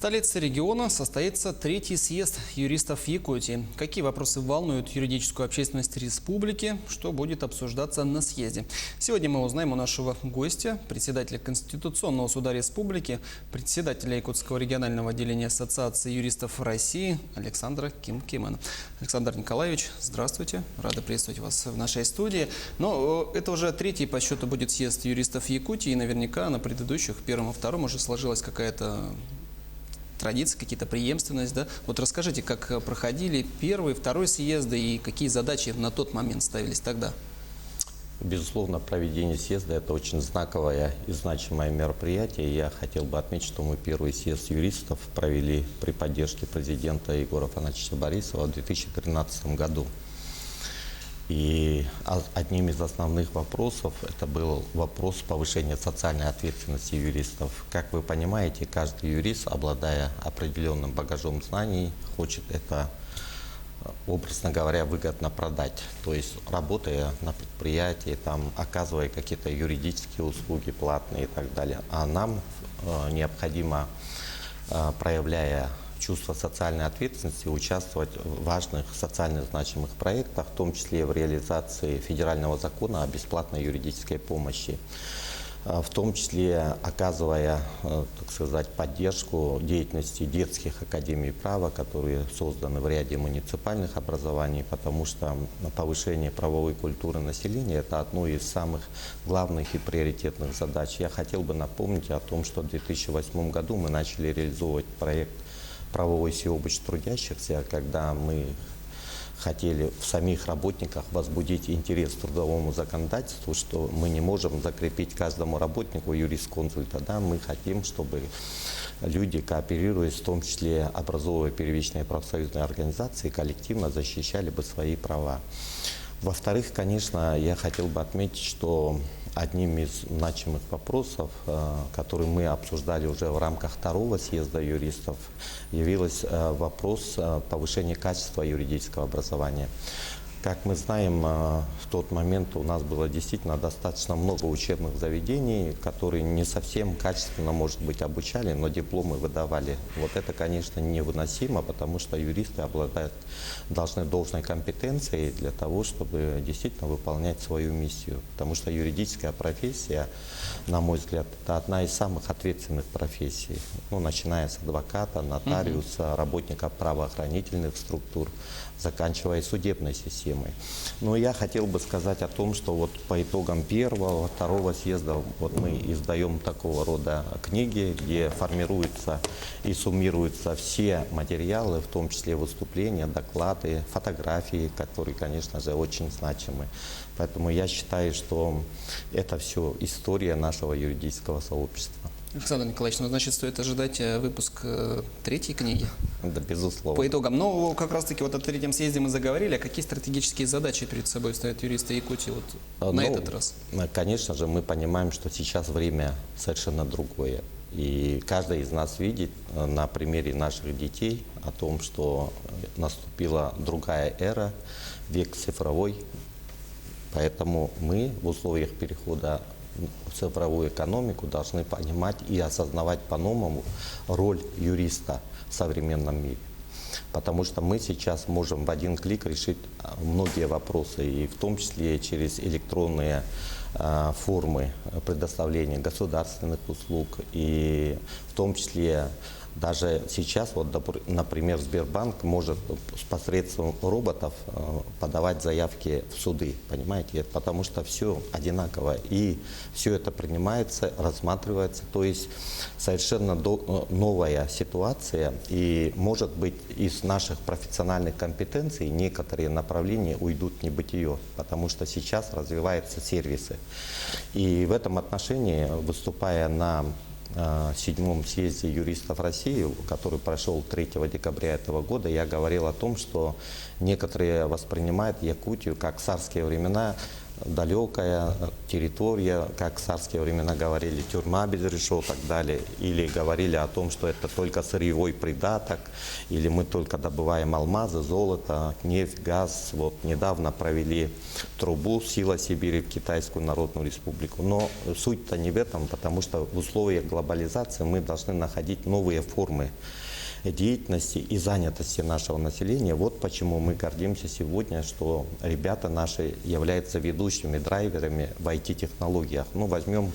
столице региона состоится третий съезд юристов Якутии. Какие вопросы волнуют юридическую общественность республики, что будет обсуждаться на съезде? Сегодня мы узнаем у нашего гостя, председателя Конституционного суда республики, председателя Якутского регионального отделения Ассоциации юристов России Александра Кимкимена. Александр Николаевич, здравствуйте. Рада приветствовать вас в нашей студии. Но это уже третий по счету будет съезд юристов Якутии, и наверняка на предыдущих, первом и втором, уже сложилась какая-то традиции, какие-то преемственность, да? Вот расскажите, как проходили первый, второй съезды и какие задачи на тот момент ставились тогда? Безусловно, проведение съезда – это очень знаковое и значимое мероприятие. Я хотел бы отметить, что мы первый съезд юристов провели при поддержке президента Егора Афанасьевича Борисова в 2013 году. И одним из основных вопросов это был вопрос повышения социальной ответственности юристов. Как вы понимаете, каждый юрист, обладая определенным багажом знаний, хочет это, образно говоря, выгодно продать. То есть, работая на предприятии, оказывая какие-то юридические услуги платные и так далее. А нам необходимо, проявляя чувство социальной ответственности, участвовать в важных социально значимых проектах, в том числе в реализации федерального закона о бесплатной юридической помощи, в том числе оказывая, так сказать, поддержку деятельности детских академий права, которые созданы в ряде муниципальных образований, потому что повышение правовой культуры населения – это одно из самых главных и приоритетных задач. Я хотел бы напомнить о том, что в 2008 году мы начали реализовывать проект правовой всеобщ трудящихся, когда мы хотели в самих работниках возбудить интерес к трудовому законодательству, что мы не можем закрепить каждому работнику юрисконсульта. Да? Мы хотим, чтобы люди, кооперируясь, в том числе образовывая первичные профсоюзные организации, коллективно защищали бы свои права. Во-вторых, конечно, я хотел бы отметить, что одним из значимых вопросов, который мы обсуждали уже в рамках второго съезда юристов, явился вопрос повышения качества юридического образования. Как мы знаем, в тот момент у нас было действительно достаточно много учебных заведений, которые не совсем качественно, может быть, обучали, но дипломы выдавали. Вот это, конечно, невыносимо, потому что юристы должны должной компетенцией для того, чтобы действительно выполнять свою миссию. Потому что юридическая профессия, на мой взгляд, это одна из самых ответственных профессий. Начиная с адвоката, нотариуса, работника правоохранительных структур, заканчивая судебной системой. Но я хотел бы сказать о том, что вот по итогам первого, второго съезда мы издаем такого рода книги, где формируются и суммируются все материалы, в том числе выступления, доклады, фотографии, которые, конечно же, очень значимы. Поэтому я считаю, что это все история нашего юридического сообщества. Александр Николаевич, значит, стоит ожидать выпуск третьей книги? Да, безусловно. По итогам. Но как раз-таки о третьем съезде мы заговорили. А какие стратегические задачи перед собой ставят юристы Якутии на этот раз? Конечно же, мы понимаем, что сейчас время совершенно другое. И каждый из нас видит на примере наших детей о том, что наступила другая эра, век цифровой. Поэтому мы в условиях перехода в цифровую экономику должны понимать и осознавать по-новому роль юриста в современном мире. Потому что мы сейчас можем в один клик решить многие вопросы, и в том числе через электронные формы предоставления государственных услуг, и в том числе даже сейчас, например, Сбербанк может посредством роботов подавать заявки в суды, понимаете, потому что все одинаково, и все это принимается, рассматривается, то есть совершенно новая ситуация, и, может быть, из наших профессиональных компетенций некоторые направления уйдут в небытие, потому что сейчас развиваются сервисы. И в этом отношении, выступая на седьмом съезде юристов России, который прошел 3 декабря этого года, я говорил о том, что некоторые воспринимают Якутию как в царские времена далекая территория, как в царские времена говорили, тюрьма без решеток, так далее. Или говорили о том, что это только сырьевой придаток, или мы только добываем алмазы, золото, нефть, газ. Вот недавно провели трубу «Сила Сибири» в Китайскую Народную Республику. Но суть-то не в этом, потому что в условиях глобализации мы должны находить новые формы деятельности и занятости нашего населения. Вот почему мы гордимся сегодня, что ребята наши являются ведущими драйверами в IT-технологиях. Ну, возьмем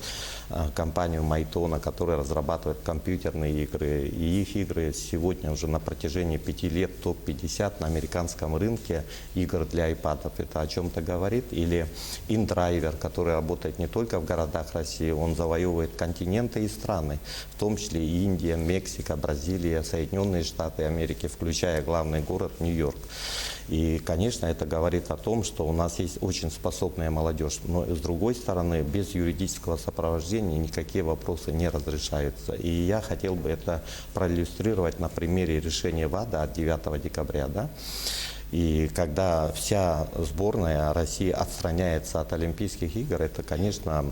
компанию Майтона, которая разрабатывает компьютерные игры. И их игры сегодня уже на протяжении 5 лет топ-50 на американском рынке игр для iPad. Это о чем-то говорит. Или InDriver, который работает не только в городах России, он завоевывает континенты и страны, в том числе и Индия, Мексика, Бразилия, Соединенные Штаты Америки, включая главный город Нью-Йорк. И, конечно, это говорит о том, что у нас есть очень способная молодежь. Но, с другой стороны, без юридического сопровождения никакие вопросы не разрешаются. И я хотел бы это проиллюстрировать на примере решения ВАДА от 9 декабря. Да? И когда вся сборная России отстраняется от Олимпийских игр, это, конечно,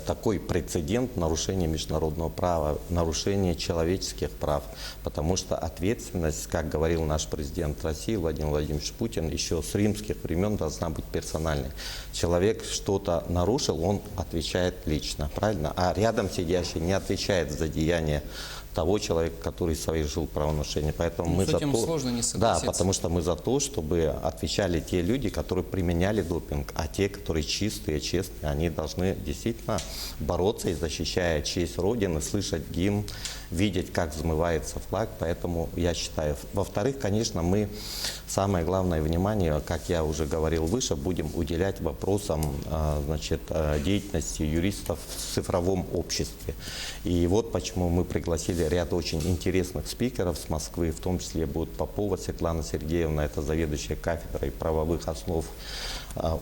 такой прецедент нарушения международного права, нарушения человеческих прав, потому что ответственность, как говорил наш президент России Владимир Владимирович Путин, еще с римских времен должна быть персональной. Человек что-то нарушил, он отвечает лично, правильно? А рядом сидящий не отвечает за деяние того человека, который совершил правонарушение. Поэтому мы с этим за то, сложно не да, согласиться. потому что мы за то, чтобы отвечали те люди, которые применяли допинг, а те, которые чистые, честные, они должны действительно бороться и, защищая честь Родины, слышать гимн, видеть, как взмывается флаг. Поэтому я считаю. Во-вторых, конечно, мы самое главное внимание, как я уже говорил выше, будем уделять вопросам деятельности юристов в цифровом обществе. И вот почему мы пригласили ряд очень интересных спикеров с Москвы, в том числе будет Попова Светлана Сергеевна, это заведующая кафедрой правовых основ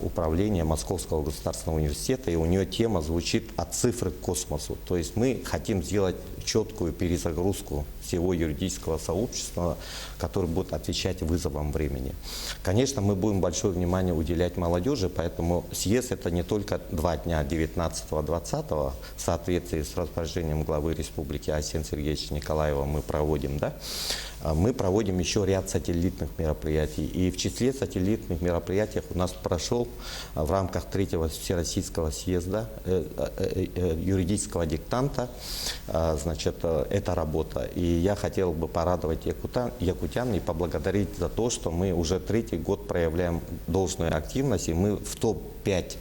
управления Московского государственного университета, и у нее тема звучит «От цифры к космосу». То есть мы хотим сделать четкую перезагрузку всего юридического сообщества, которое будет отвечать вызовам времени. Конечно, мы будем большое внимание уделять молодежи, поэтому съезд это не только 2 дня, 19-20, в соответствии с распоряжением главы республики Арсения Сергеевича Николаева мы проводим, да? Мы проводим еще ряд сателлитных мероприятий. И в числе сателлитных мероприятий у нас прошел в рамках 3-го Всероссийского съезда юридического диктанта эта работа. И я хотел бы порадовать якутян и поблагодарить за то, что мы уже 3-й год проявляем должную активность, и мы в топ-5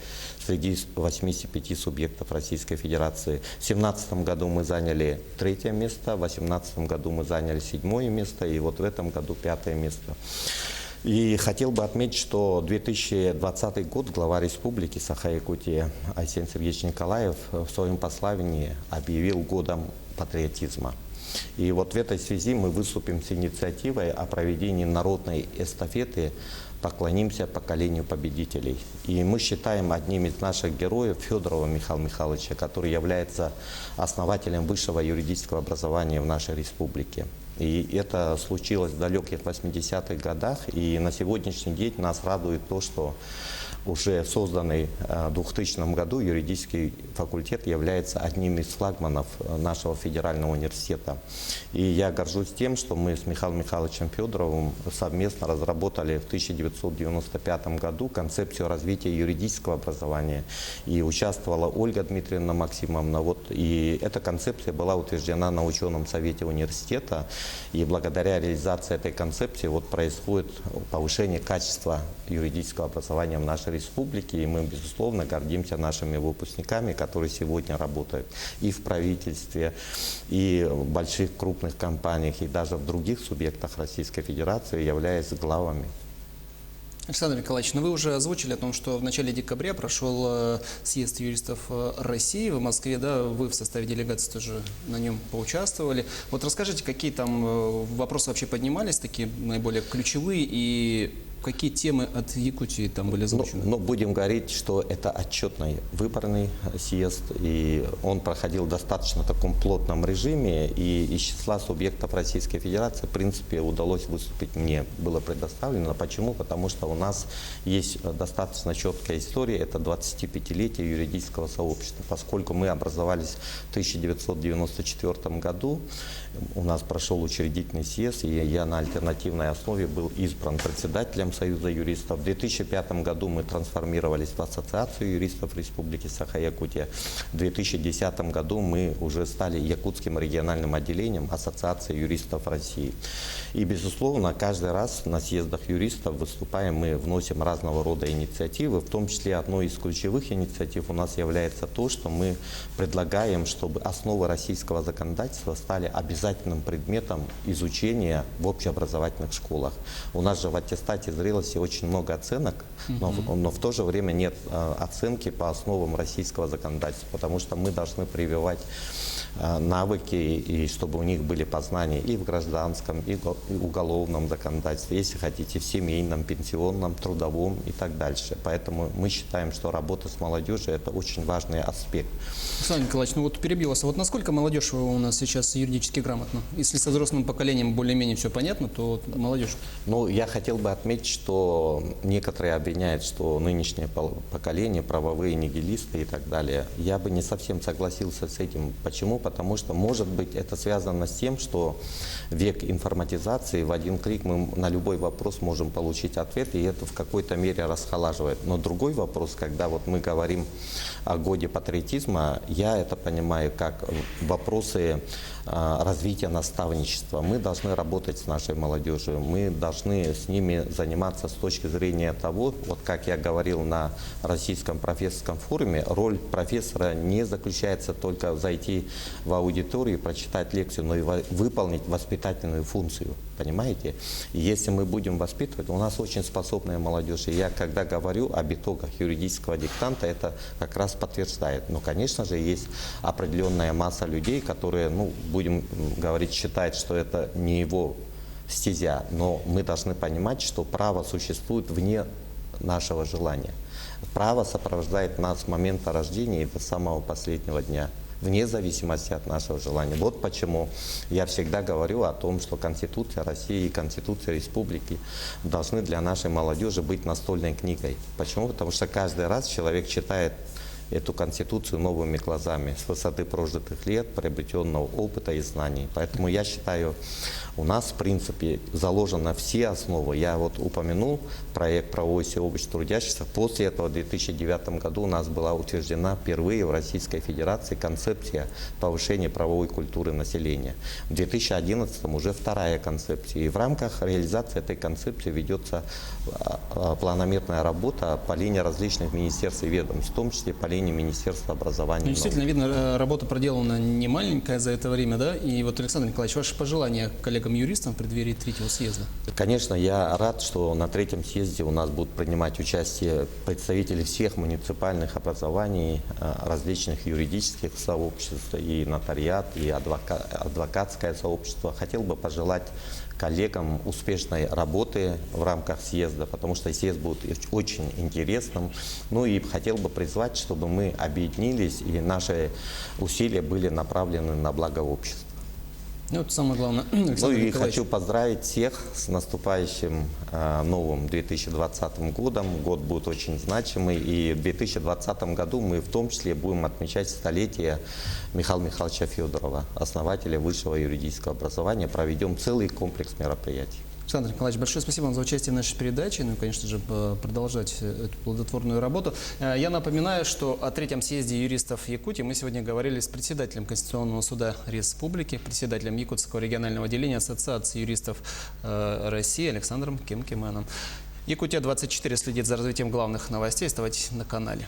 среди 85 субъектов Российской Федерации. В 2017 году мы заняли 3-е место, в 2018 году мы заняли 7-е место, и вот в этом году 5-е место. И хотел бы отметить, что 2020 год глава республики Саха-Якутия Арсений Сергеевич Николаев в своем послании объявил годом патриотизма. И вот в этой связи мы выступим с инициативой о проведении народной эстафеты «Поклонимся поколению победителей». И мы считаем одним из наших героев Федорова Михаила Михайловича, который является основателем высшего юридического образования в нашей республике. И это случилось в далеких 80-х годах, и на сегодняшний день нас радует то, что уже созданный в 2000 году юридический факультет является одним из флагманов нашего федерального университета. И я горжусь тем, что мы с Михаилом Михайловичем Федоровым совместно разработали в 1995 году концепцию развития юридического образования. И участвовала Ольга Дмитриевна Максимовна. И эта концепция была утверждена на ученом совете университета. И благодаря реализации этой концепции происходит повышение качества юридического образования в нашей республике, и мы, безусловно, гордимся нашими выпускниками, которые сегодня работают и в правительстве, и в больших крупных компаниях, и даже в других субъектах Российской Федерации, являясь главами. Александр Николаевич, вы уже озвучили о том, что в начале декабря прошел съезд юристов России в Москве, да, вы в составе делегации тоже на нем поучаствовали. Вот расскажите, какие там вопросы вообще поднимались, такие наиболее ключевые, и Какие темы от Якутии там были озвучены? Но будем говорить, что это отчетный выборный съезд, и он проходил в достаточно таком плотном режиме, и из числа субъектов Российской Федерации, в принципе, удалось выступить, мне было предоставлено. Почему? Потому что у нас есть достаточно четкая история, это 25-летие юридического сообщества. Поскольку мы образовались в 1994 году, у нас прошел учредительный съезд, и я на альтернативной основе был избран председателем Союза юристов. В 2005 году мы трансформировались в Ассоциацию юристов Республики Саха-Якутия. В 2010 году мы уже стали Якутским региональным отделением Ассоциации юристов России. И, безусловно, каждый раз на съездах юристов выступаем, мы вносим разного рода инициативы, в том числе одной из ключевых инициатив у нас является то, что мы предлагаем, чтобы основы российского законодательства стали обязательным предметом изучения в общеобразовательных школах. У нас же в аттестате зрелости очень много оценок, но в то же время нет оценки по основам российского законодательства, потому что мы должны прививать навыки, и чтобы у них были познания и в гражданском, и в уголовном законодательстве, если хотите, в семейном, пенсионном, трудовом и так дальше. Поэтому мы считаем, что работа с молодежью – это очень важный аспект. Александр Николаевич, ну вот перебил вас. А вот насколько молодежь у нас сейчас юридически грамотна? Если со взрослым поколением более-менее все понятно, то вот молодежь. Ну, я хотел бы отметить, что некоторые обвиняют, что нынешнее поколение правовые нигилисты и так далее. Я бы не совсем согласился с этим. Почему? Потому что, может быть, это связано с тем, что век информатизации, в один клик мы на любой вопрос можем получить ответ, и это в какой-то мере расхолаживает. Но другой вопрос, когда вот мы говорим о годе патриотизма, я это понимаю как вопросы развития наставничества. Мы должны работать с нашей молодежью, мы должны с ними заниматься с точки зрения того, вот как я говорил на Российском профессорском форуме, роль профессора не заключается только в зайти в аудиторию, прочитать лекцию, но и выполнить воспитательную функцию. Понимаете? И если мы будем воспитывать, у нас очень способная молодежь. И я, когда говорю об итогах юридического диктанта, это как раз подтверждает. Но, конечно же, есть определенная масса людей, которые, ну, будем говорить, считают, что это не его стезя. Но мы должны понимать, что право существует вне нашего желания. Право сопровождает нас с момента рождения и до самого последнего дня, вне зависимости от нашего желания. Вот почему я всегда говорю о том, что Конституция России и Конституция Республики должны для нашей молодежи быть настольной книгой. Почему? Потому что каждый раз человек читает эту Конституцию новыми глазами, с высоты прожитых лет, приобретенного опыта и знаний. Поэтому я считаю, у нас, в принципе, заложено все основы. Я вот упомянул проект правовой всеобщества трудящихся. После этого в 2009 году у нас была утверждена впервые в Российской Федерации концепция повышения правовой культуры населения. В 2011 уже вторая концепция. И в рамках реализации этой концепции ведется планомерная работа по линии различных министерств и ведомств, в том числе по линии Министерства образования. Ну, действительно, видно, работа проделана не маленькая за это время, да? И вот, Александр Николаевич, ваши пожелания коллегам-юристам в преддверии третьего съезда? Конечно, я рад, что на третьем съезде у нас будут принимать участие представители всех муниципальных образований, различных юридических сообществ, и нотариат, и адвокатское сообщество. Хотел бы пожелать коллегам успешной работы в рамках съезда, потому что съезд будет очень интересным. Ну и хотел бы призвать, чтобы мы объединились, и наши усилия были направлены на благо общества. Ну, это самое главное. Ну и хочу поздравить всех с наступающим новым 2020 годом. Год будет очень значимый. И в 2020 году мы в том числе будем отмечать столетие Михаила Михайловича Федорова, основателя высшего юридического образования. Проведем целый комплекс мероприятий. Александр Николаевич, большое спасибо вам за участие в нашей передаче. Ну и, конечно же, продолжать эту плодотворную работу. Я напоминаю, что о третьем съезде юристов Якутии мы сегодня говорили с председателем Конституционного суда Республики, председателем Якутского регионального отделения Ассоциации юристов России Александром Кемкеманом. Якутия 24 следит за развитием главных новостей. Оставайтесь на канале.